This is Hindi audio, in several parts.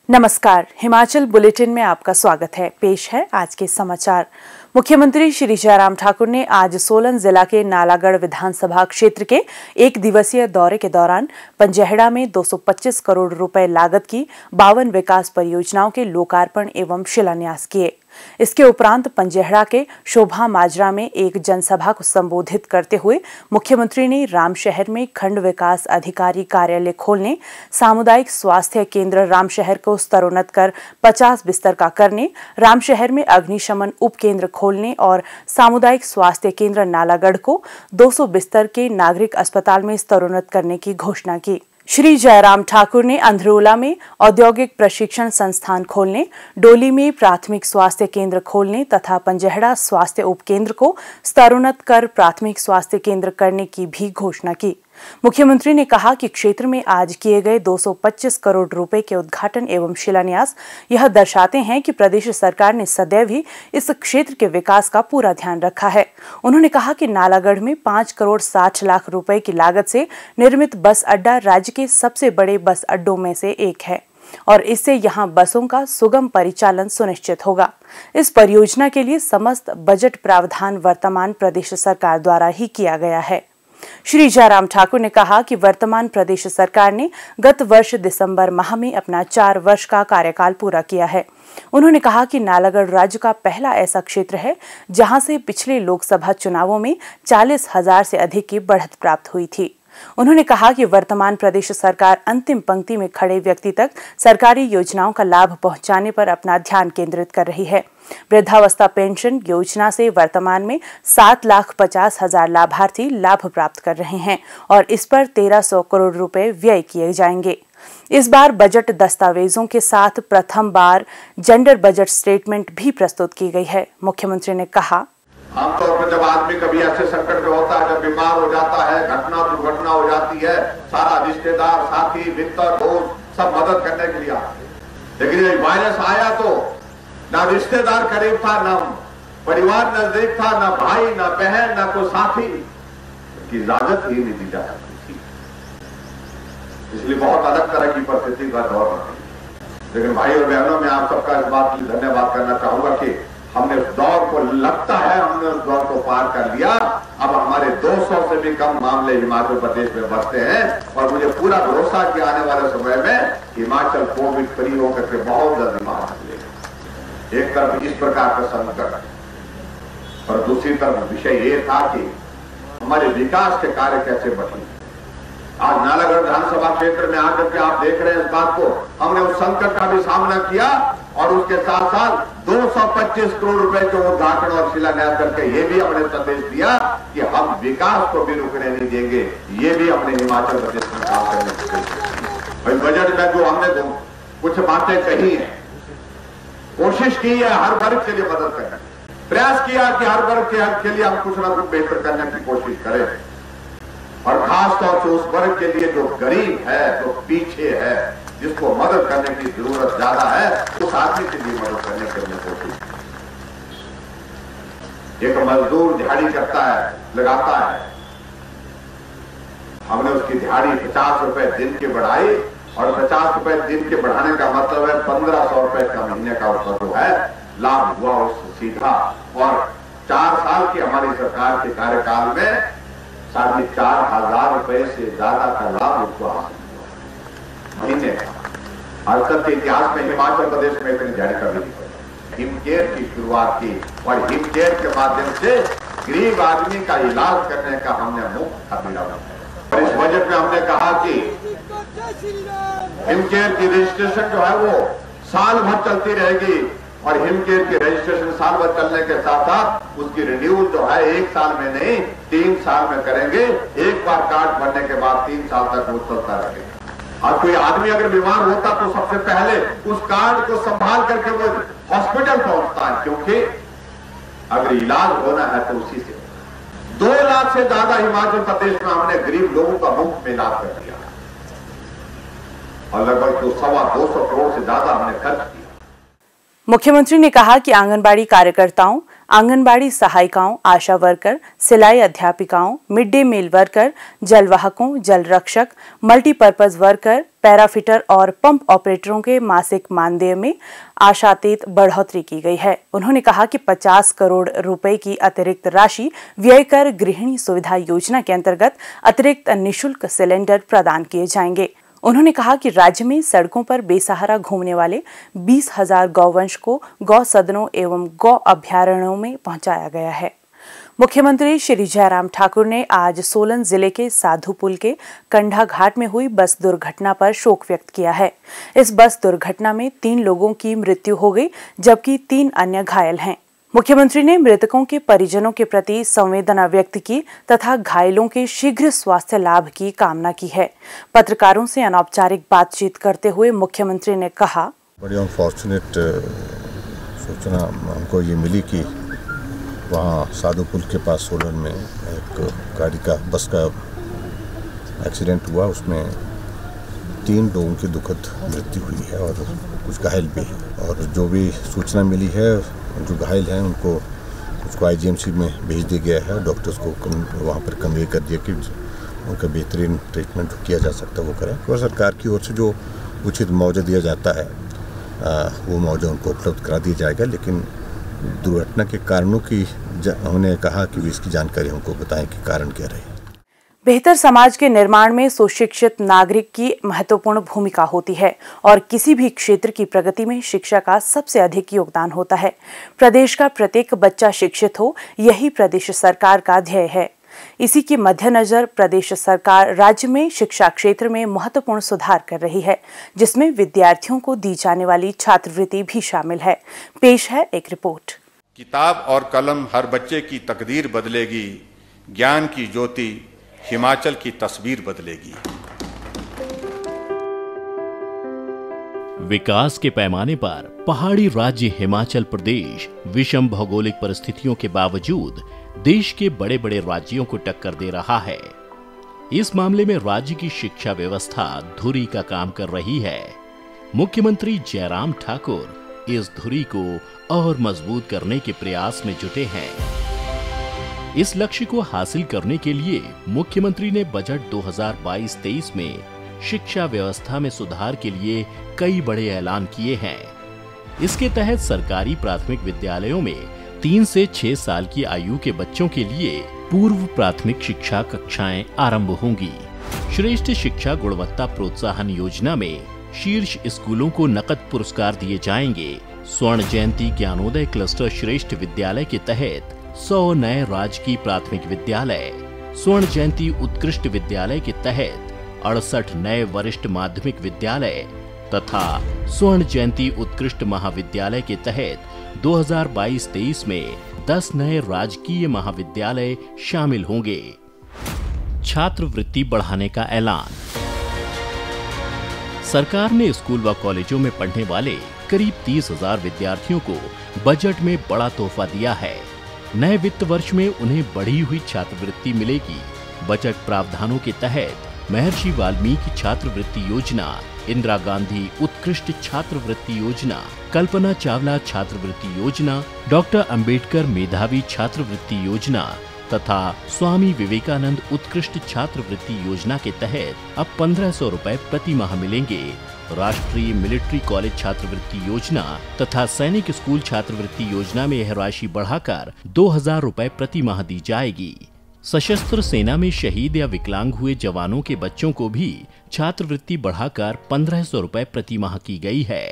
नमस्कार, हिमाचल बुलेटिन में आपका स्वागत है। पेश है आज के समाचार। मुख्यमंत्री श्री जयराम ठाकुर ने आज सोलन जिला के नालागढ़ विधानसभा क्षेत्र के एक दिवसीय दौरे के दौरान पंजेहड़ा में 225 करोड़ रुपए लागत की 52 विकास परियोजनाओं के लोकार्पण एवं शिलान्यास किए। इसके उपरांत पंजेहड़ा के शोभा माजरा में एक जनसभा को संबोधित करते हुए मुख्यमंत्री ने रामशहर में खंड विकास अधिकारी कार्यालय खोलने, सामुदायिक स्वास्थ्य केंद्र रामशहर को स्तरोन्नत कर 50 बिस्तर का करने, रामशहर में अग्निशमन उप केंद्र खोलने और सामुदायिक स्वास्थ्य केंद्र नालागढ़ को 200 बिस्तर के नागरिक अस्पताल में स्तरोन्नत करने की घोषणा की। श्री जयराम ठाकुर ने अंधरोला में औद्योगिक प्रशिक्षण संस्थान खोलने, डोली में प्राथमिक स्वास्थ्य केंद्र खोलने तथा पंजेहड़ा स्वास्थ्य उप केंद्र को स्तरोन्नत कर प्राथमिक स्वास्थ्य केंद्र करने की भी घोषणा की। मुख्यमंत्री ने कहा कि क्षेत्र में आज किए गए 225 करोड़ रुपए के उद्घाटन एवं शिलान्यास यह दर्शाते हैं कि प्रदेश सरकार ने सदैव ही इस क्षेत्र के विकास का पूरा ध्यान रखा है। उन्होंने कहा कि नालागढ़ में 5 करोड़ 60 लाख रुपए की लागत से निर्मित बस अड्डा राज्य के सबसे बड़े बस अड्डों में से एक है और इससे यहां बसों का सुगम परिचालन सुनिश्चित होगा। इस परियोजना के लिए समस्त बजट प्रावधान वर्तमान प्रदेश सरकार द्वारा ही किया गया है। श्री जयराम ठाकुर ने कहा कि वर्तमान प्रदेश सरकार ने गत वर्ष दिसंबर माह में अपना 4 वर्ष का कार्यकाल पूरा किया है। उन्होंने कहा कि नालागढ़ राज्य का पहला ऐसा क्षेत्र है जहां से पिछले लोकसभा चुनावों में 40,000 से अधिक की बढ़त प्राप्त हुई थी। उन्होंने कहा कि वर्तमान प्रदेश सरकार अंतिम पंक्ति में खड़े व्यक्ति तक सरकारी योजनाओं का लाभ पहुंचाने पर अपना ध्यान केंद्रित कर रही है। वृद्धावस्था पेंशन योजना से वर्तमान में 7,50,000 लाभार्थी लाभ प्राप्त कर रहे हैं और इस पर 1,300 करोड़ रुपए व्यय किए जाएंगे। इस बार बजट दस्तावेजों के साथ प्रथम बार जेंडर बजट स्टेटमेंट भी प्रस्तुत की गई है। मुख्यमंत्री ने कहा, आमतौर पर जब आदमी कभी ऐसे संकट में होता है, जब बीमार हो जाता है, घटना दुर्घटना हो जाती है, सारा रिश्तेदार, साथी, मित्र, दोस्त सब मदद करने के लिए आते हैं। लेकिन ये वायरस आया तो ना रिश्तेदार करीब था, ना परिवार नजदीक था, ना भाई, ना बहन, ना कोई साथी की इजाजत ही नहीं दी जा सकती थी। इसलिए बहुत अलग तरह की परिस्थिति का दौर रही। लेकिन भाई और बहनों में आप सबका इस बात के लिए धन्यवाद करना चाहूंगा कि हमने उस दौर को, लगता है हमने उस दौर को पार कर लिया। अब हमारे 200 से भी कम मामले हिमाचल प्रदेश में बढ़ते हैं और मुझे पूरा भरोसा कि आने वाले समय में हिमाचल कोविड फ्री होकर के बहुत जल्दी बाहर निकलेगा। एक तरफ इस प्रकार का संकट और दूसरी तरफ विषय ये था कि हमारे विकास के कार्य कैसे बढ़े। आज नालागढ़ विधानसभा क्षेत्र में आकर के आप देख रहे हैं इस बात को, हमने उस संकट का भी सामना किया और उसके साथ साथ 225 करोड़ रुपए के उद्घाटन और शिलान्यास करके ये भी हमने संदेश दिया कि हम विकास को भी रुकने नहीं देंगे। ये भी हमने हिमाचल प्रदेश में काम करने की बजट में जो हमने कुछ बातें कही है, कोशिश की है हर वर्ग के लिए मदद करने, प्रयास किया कि हर वर्ग के लिए हम कुछ ना कुछ बेहतर करने की कोशिश करें और खास तौर से उस वर्ग के लिए जो गरीब है, जो पीछे है, जिसको मदद करने की जरूरत ज्यादा है, उस आदमी के लिए मदद करने की हमने कोशिश की। एक मजदूर दिहाड़ी करता है, लगाता है, हमने उसकी दिहाड़ी 50 रुपए दिन की बढ़ाई और 50 रुपए दिन के बढ़ाने का मतलब है 1,500 रुपए का महीने का उसका जो है लाभ हुआ उससे सीधा। और 4 साल की हमारी सरकार के कार्यकाल में 4,500 रुपए से ज्यादा का लाभ उसको हासिल महीने। आज तक के इतिहास में हिमाचल प्रदेश में इतनी दिहाड़ी कभी नहीं पड़ी। हिमकेयर की शुरुआत की और हिमकेयर के माध्यम से गरीब आदमी का इलाज करने का हमने मुफ्त खरीदा और इस बजट में हमने कहा कि हिमकेयर की रजिस्ट्रेशन जो है वो साल भर चलती रहेगी और हिमकेयर की रजिस्ट्रेशन साल भर चलने के साथ साथ उसकी रिन्यूअल जो है 1 साल में नहीं 3 साल में करेंगे। एक बार कार्ड बनने के बाद 3 साल तक वो चलता रहेगा। और कोई आदमी अगर बीमार होता तो सबसे पहले उस कार्ड को संभाल करके वो हॉस्पिटल पहुंचता है, क्योंकि अगर इलाज होना है तो उसी से 2 लाख से ज्यादा हिमाचल प्रदेश में हमने गरीब लोगों का मुफ्त में इलाज कर दिया और लगभग 200 करोड़ से ज्यादा हमने खर्च किया। मुख्यमंत्री ने कहा कि आंगनबाड़ी कार्यकर्ताओं, आंगनबाड़ी सहायिकाओं, आशा वर्कर, सिलाई अध्यापिकाओं, मिड डे मील वर्कर, जलवाहकों, जल रक्षक, मल्टीपर्पज वर्कर, पैराफिटर और पंप ऑपरेटरों के मासिक मानदेय में आशातीत बढ़ोतरी की गई है। उन्होंने कहा कि 50 करोड़ रुपए की अतिरिक्त राशि व्यय कर गृहिणी सुविधा योजना के अंतर्गत अतिरिक्त निःशुल्क सिलेंडर प्रदान किए जाएंगे। उन्होंने कहा कि राज्य में सड़कों पर बेसहारा घूमने वाले 20,000 गौवंश को गौ सदनों एवं गौ अभ्यारण्यों में पहुंचाया गया है। मुख्यमंत्री श्री जयराम ठाकुर ने आज सोलन जिले के साधु पुल के कंढा घाट में हुई बस दुर्घटना पर शोक व्यक्त किया है। इस बस दुर्घटना में 3 लोगों की मृत्यु हो गई, जबकि 3 अन्य घायल हैं। मुख्यमंत्री ने मृतकों के परिजनों के प्रति संवेदना व्यक्त की तथा घायलों के शीघ्र स्वास्थ्य लाभ की कामना की है। पत्रकारों से अनौपचारिक बातचीत करते हुए मुख्यमंत्री ने कहा, बड़ी अनफॉर्चुनेट सूचना हमको ये मिली कि वहाँ साधु पुल के पास सोलन में एक गाड़ी का बस का एक्सीडेंट हुआ। उसमें 3 लोगों की दुखद मृत्यु हुई है और कुछ घायल भी है। और जो भी सूचना मिली है, जो घायल हैं उनको IGMC में भेज दिया गया है। डॉक्टर्स को वहाँ पर कन्वे कर दिया कि उनका बेहतरीन ट्रीटमेंट जो किया जा सकता है वो करें। और सरकार की ओर से जो उचित मुआवजा दिया जाता है वो मुआवजा उनको उपलब्ध करा दिया जाएगा। लेकिन दुर्घटना के कारणों की उन्होंने कहा कि इसकी जानकारी हमको बताएं कि कारण क्या रही। बेहतर समाज के निर्माण में सुशिक्षित नागरिक की महत्वपूर्ण भूमिका होती है और किसी भी क्षेत्र की प्रगति में शिक्षा का सबसे अधिक योगदान होता है। प्रदेश का प्रत्येक बच्चा शिक्षित हो, यही प्रदेश सरकार का ध्येय है। इसी के मद्देनजर प्रदेश सरकार राज्य में शिक्षा क्षेत्र में महत्वपूर्ण सुधार कर रही है, जिसमें विद्यार्थियों को दी जाने वाली छात्रवृत्ति भी शामिल है। पेश है एक रिपोर्ट। किताब और कलम हर बच्चे की तकदीर बदलेगी, ज्ञान की ज्योति हिमाचल की तस्वीर बदलेगी। विकास के पैमाने पर पहाड़ी राज्य हिमाचल प्रदेश विषम भौगोलिक परिस्थितियों के बावजूद देश के बड़े बड़े राज्यों को टक्कर दे रहा है। इस मामले में राज्य की शिक्षा व्यवस्था धुरी का काम कर रही है। मुख्यमंत्री जयराम ठाकुर इस धुरी को और मजबूत करने के प्रयास में जुटे हैं। इस लक्ष्य को हासिल करने के लिए मुख्यमंत्री ने बजट 2022-23 में शिक्षा व्यवस्था में सुधार के लिए कई बड़े ऐलान किए हैं। इसके तहत सरकारी प्राथमिक विद्यालयों में 3 से 6 साल की आयु के बच्चों के लिए पूर्व प्राथमिक शिक्षा कक्षाएं आरंभ होंगी। श्रेष्ठ शिक्षा गुणवत्ता प्रोत्साहन योजना में शीर्ष स्कूलों को नकद पुरस्कार दिए जाएंगे। स्वर्ण जयंती ज्ञानोदय क्लस्टर श्रेष्ठ विद्यालय के तहत 100 नए राजकीय प्राथमिक विद्यालय, स्वर्ण जयंती उत्कृष्ट विद्यालय के तहत 68 नए वरिष्ठ माध्यमिक विद्यालय तथा स्वर्ण जयंती उत्कृष्ट महाविद्यालय के तहत 2022-23 में 10 नए राजकीय महाविद्यालय शामिल होंगे। छात्रवृत्ति बढ़ाने का ऐलान। सरकार ने स्कूल व कॉलेजों में पढ़ने वाले करीब 30,000 विद्यार्थियों को बजट में बड़ा तोहफा दिया है। नए वित्त वर्ष में उन्हें बढ़ी हुई छात्रवृत्ति मिलेगी। बजट प्रावधानों के तहत महर्षि वाल्मीकि छात्रवृत्ति योजना, इंदिरा गांधी उत्कृष्ट छात्रवृत्ति योजना, कल्पना चावला छात्रवृत्ति योजना, डॉक्टर अंबेडकर मेधावी छात्रवृत्ति योजना तथा स्वामी विवेकानंद उत्कृष्ट छात्रवृत्ति योजना के तहत अब 1,500 रुपए प्रति माह मिलेंगे। राष्ट्रीय मिलिट्री कॉलेज छात्रवृत्ति योजना तथा सैनिक स्कूल छात्रवृत्ति योजना में यह राशि बढ़ाकर 2,000 रुपए प्रति माह दी जाएगी। सशस्त्र सेना में शहीद या विकलांग हुए जवानों के बच्चों को भी छात्रवृत्ति बढ़ाकर 1,500 रुपए प्रति माह की गई है।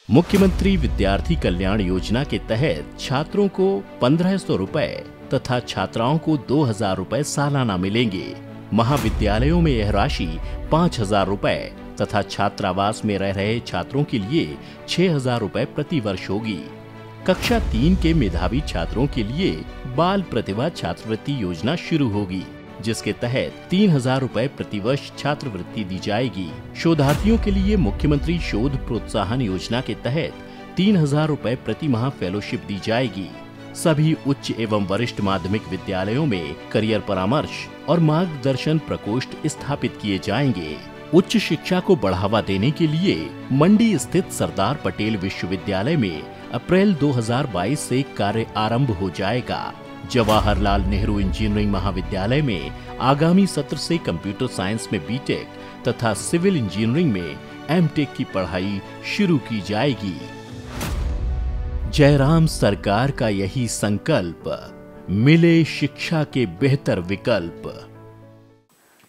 मुख्यमंत्री विद्यार्थी कल्याण योजना के तहत छात्रों को 1,500 रुपए तथा छात्राओं को 2,000 रुपए सालाना मिलेंगे। महाविद्यालयों में यह राशि 5,000 रुपए तथा छात्रावास में रह रहे छात्रों के लिए 6,000 रुपए प्रति वर्ष होगी। कक्षा 3 के मेधावी छात्रों के लिए बाल प्रतिभा छात्रवृत्ति योजना शुरू होगी, जिसके तहत 3,000 रुपए प्रति वर्ष छात्रवृत्ति दी जाएगी। शोधार्थियों के लिए मुख्यमंत्री शोध प्रोत्साहन योजना के तहत 3,000 रुपए प्रति माह फेलोशिप दी जाएगी। सभी उच्च एवं वरिष्ठ माध्यमिक विद्यालयों में करियर परामर्श और मार्गदर्शन प्रकोष्ठ स्थापित किए जाएंगे। उच्च शिक्षा को बढ़ावा देने के लिए मंडी स्थित सरदार पटेल विश्वविद्यालय में अप्रैल 2022 से कार्य आरंभ हो जाएगा। जवाहरलाल नेहरू इंजीनियरिंग महाविद्यालय में आगामी सत्र से कंप्यूटर साइंस में बीटेक तथा सिविल इंजीनियरिंग में एमटेक की पढ़ाई शुरू की जाएगी। जयराम सरकार का यही संकल्प, मिले शिक्षा के बेहतर विकल्प।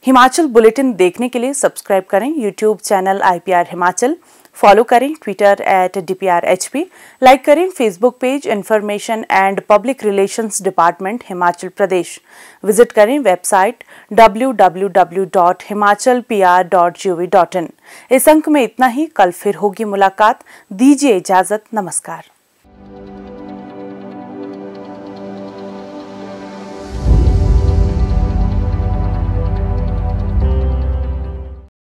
हिमाचल बुलेटिन देखने के लिए सब्सक्राइब करें YouTube channel IPR Himachal, follow करें ट्विटर @DPRHP, लाइक करें Facebook page information and public relations department Himachal Pradesh, visit करें वेबसाइट www.himachalpr.gov.in। इस अंक में इतना ही, कल फिर होगी मुलाकात। दीजिए इजाजत, नमस्कार।